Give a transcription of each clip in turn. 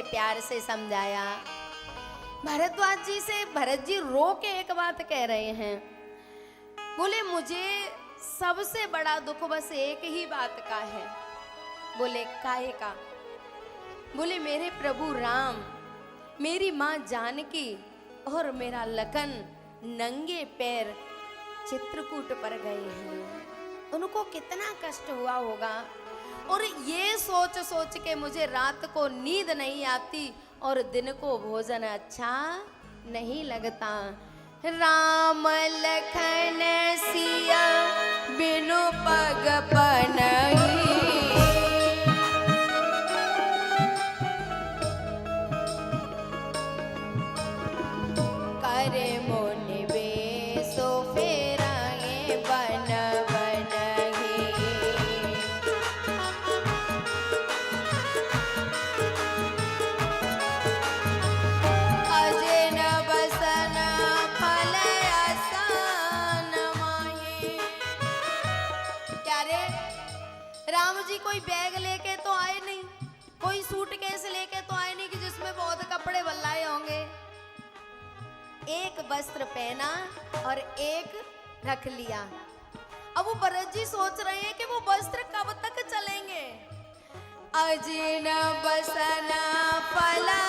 प्यार से समझाया। भारद्वाज जी से भरत जी रो के एक बात कह रहे हैं, बोले मुझे सबसे बड़ा दुख बस एक ही बात का है। बोले काहे का? बोले मेरे प्रभु राम, मेरी माँ जानकी और मेरा लखन नंगे पैर चित्रकूट पर गए हैं, उनको कितना कष्ट हुआ होगा। और ये सोच सोच के मुझे रात को नींद नहीं आती और दिन को भोजन अच्छा नहीं लगता। राम लखन सिया बिनु पग पनहि, करे मोनि बेसो फेराए बन बनहि। अजेन बसन फल आसन माहि। क्या रे, राम जी कोई बैग लेके तो आए नहीं, कोई सूटकेस लेके तो आए नहीं कि जिसमें बहुत कपड़े बल्लाए होंगे। एक वस्त्र पहना और एक रख लिया। अब वो भरत जी सोच रहे हैं कि वो वस्त्र कब तक चलेंगे। अजिन बसन फला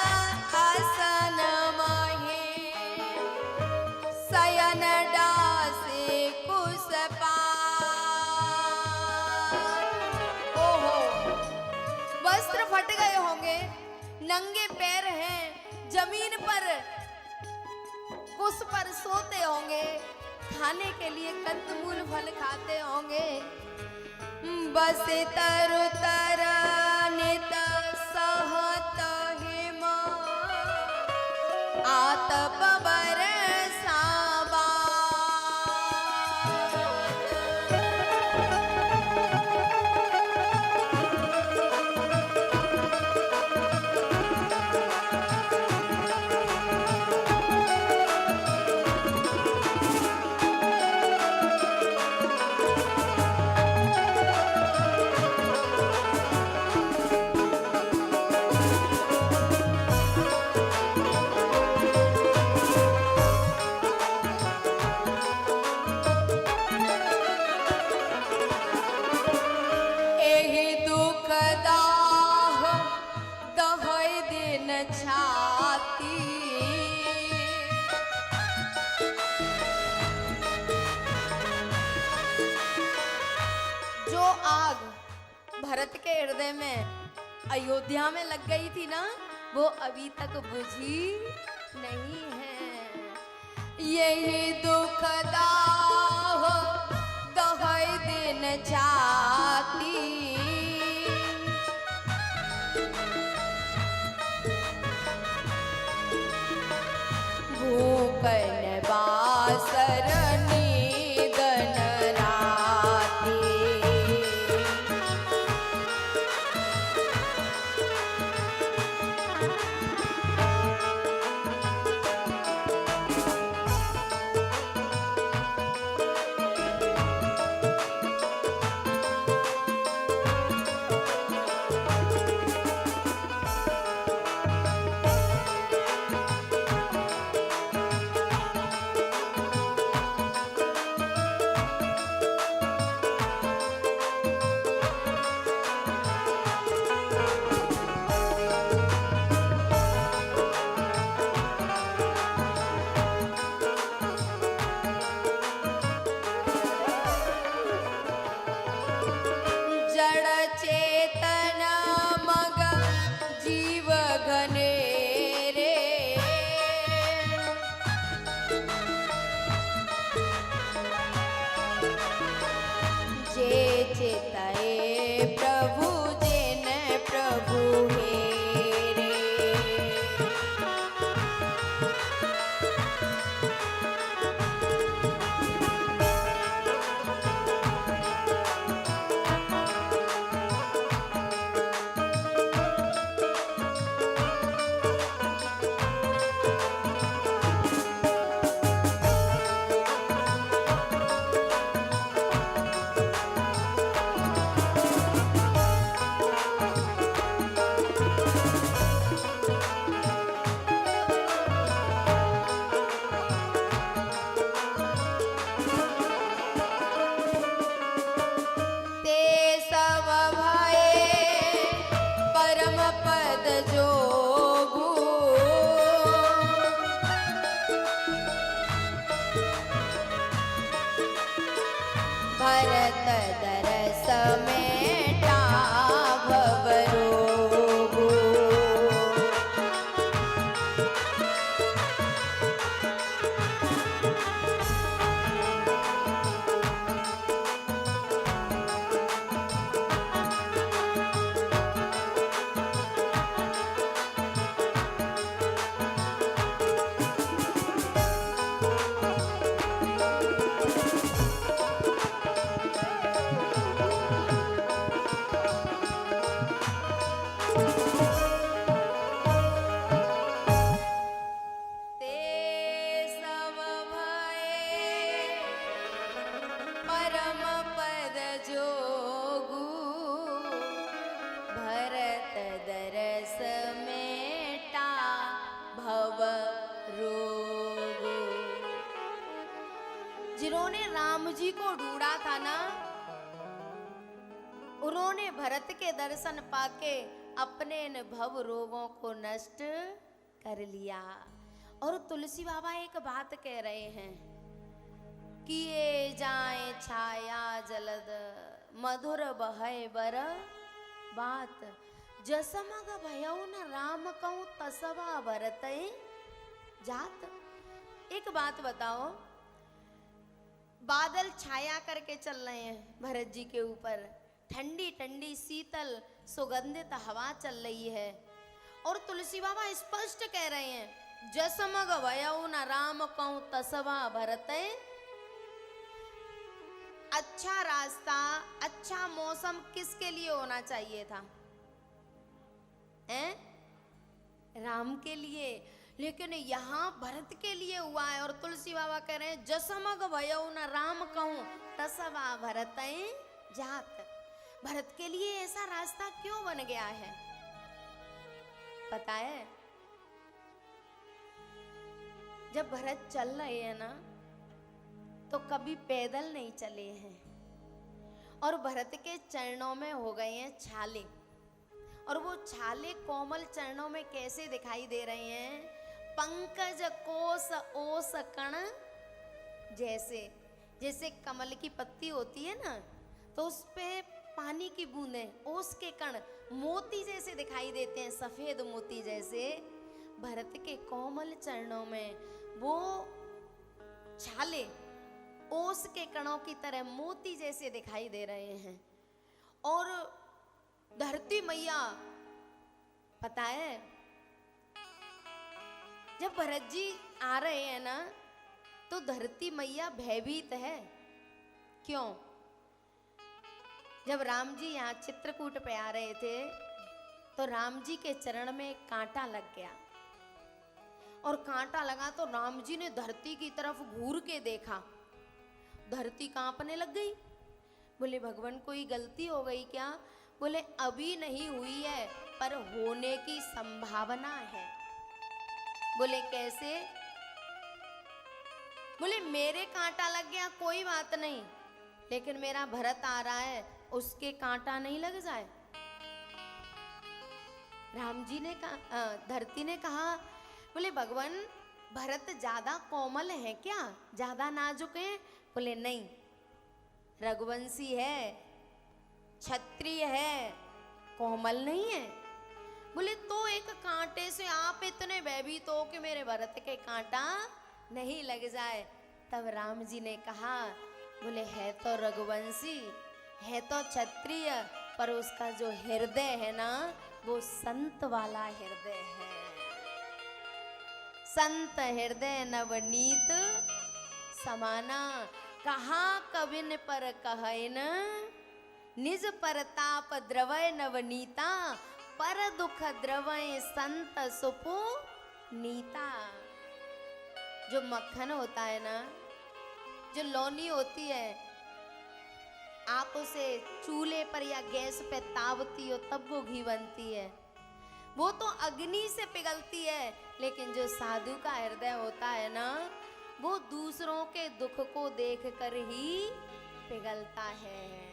आसन माहि, शयन डासे कुसपात। ओहो, वस्त्र फट गए होंगे, नंगे पैर हैं, जमीन पर कुस पर सोते होंगे, खाने के लिए कंदमूल फल खाते होंगे। बस तरु तरनित सहत हिम, आतप बरसावा। जो आग भरत के हृदय में अयोध्या में लग गई थी ना, वो अभी तक बुझी नहीं है। यही दुख दाह दहै दिन जाती, भूकन बासर नीदन राती। पद जोगू भरत दरस मेटा भव रोगू। परम पद जोगू भरत दरस मेटा भव रोगू। जिन्होंने राम जी को ढूंढा था ना, उन्होंने भरत के दर्शन पाके अपने इन भव रोगों को नष्ट कर लिया। और तुलसी बाबा एक बात कह रहे हैं, किए जाए छाया जलद मधुर बहय बर बात, जसमग भयउ न राम कहूँ तसवा भरत जात। एक बात बताओ, बादल छाया करके चल रहे हैं भरत जी के ऊपर, ठंडी ठंडी शीतल सुगंधित हवा चल रही है, और तुलसी बाबा स्पष्ट कह रहे हैं, जसमग भयउ न राम कहूँ तसवा भरत। अच्छा रास्ता, अच्छा मौसम किसके लिए होना चाहिए था? हैं? राम के लिए, लेकिन यहाँ भरत के लिए हुआ है। और तुलसी बाबा कह रहे हैं, जसमग भयउ न राम कहूँ तसवा भरत जात। भरत के लिए ऐसा रास्ता क्यों बन गया है पता है? जब भरत चल रहे हैं ना, तो कभी पैदल नहीं चले हैं, और भरत के चरणों में हो गए हैं छाले, और वो छाले कोमल चरणों में कैसे दिखाई दे रहे हैं? पंकज कोस ओस कण जैसे, जैसे कमल की पत्ती होती है ना, तो उस पे पानी की बूंदें, ओस के कण मोती जैसे दिखाई देते हैं, सफेद मोती जैसे। भरत के कोमल चरणों में वो छाले ओस के कणों की तरह मोती जैसे दिखाई दे रहे हैं। और धरती मैया, पता है जब भरत जी आ रहे हैं ना, तो धरती मैया भयभीत है। क्यों? जब राम जी यहाँ चित्रकूट पे आ रहे थे, तो राम जी के चरण में एक कांटा लग गया, और कांटा लगा तो राम जी ने धरती की तरफ घूर के देखा, धरती कांपने लग गई। बोले भगवान कोई गलती हो गई क्या? बोले अभी नहीं हुई है, पर होने की संभावना है। बोले कैसे? बोले मेरे कांटा लग गया कोई बात नहीं, लेकिन मेरा भरत आ रहा है, उसके कांटा नहीं लग जाए। राम जी ने कहा, धरती ने कहा, बोले भगवान भरत ज्यादा कोमल है क्या, ज्यादा नाजुक है? बोले नहीं, रघुवंशी है, क्षत्रिय है, कोमल नहीं है। बोले तो एक कांटे से आप इतने भयभीत हो कि मेरे भरत के कांटा नहीं लग जाए। तब राम जी ने कहा, बोले है तो रघुवंशी, है तो क्षत्रिय, पर उसका जो हृदय है ना, वो संत वाला हृदय है। संत हृदय नवनीत समाना, कहा कविन पर कहे न, निज परताप द्रवय नवनीता, पर दुख द्रवय संत सुपो नीता। जो मक्खन होता है ना, जो लौनी होती है, आप उसे चूल्हे पर या गैस पे तावती हो तब वो घी बनती है, वो तो अग्नि से पिघलती है। लेकिन जो साधु का हृदय होता है ना, वो दूसरों के दुख को देखकर ही पिघलता है।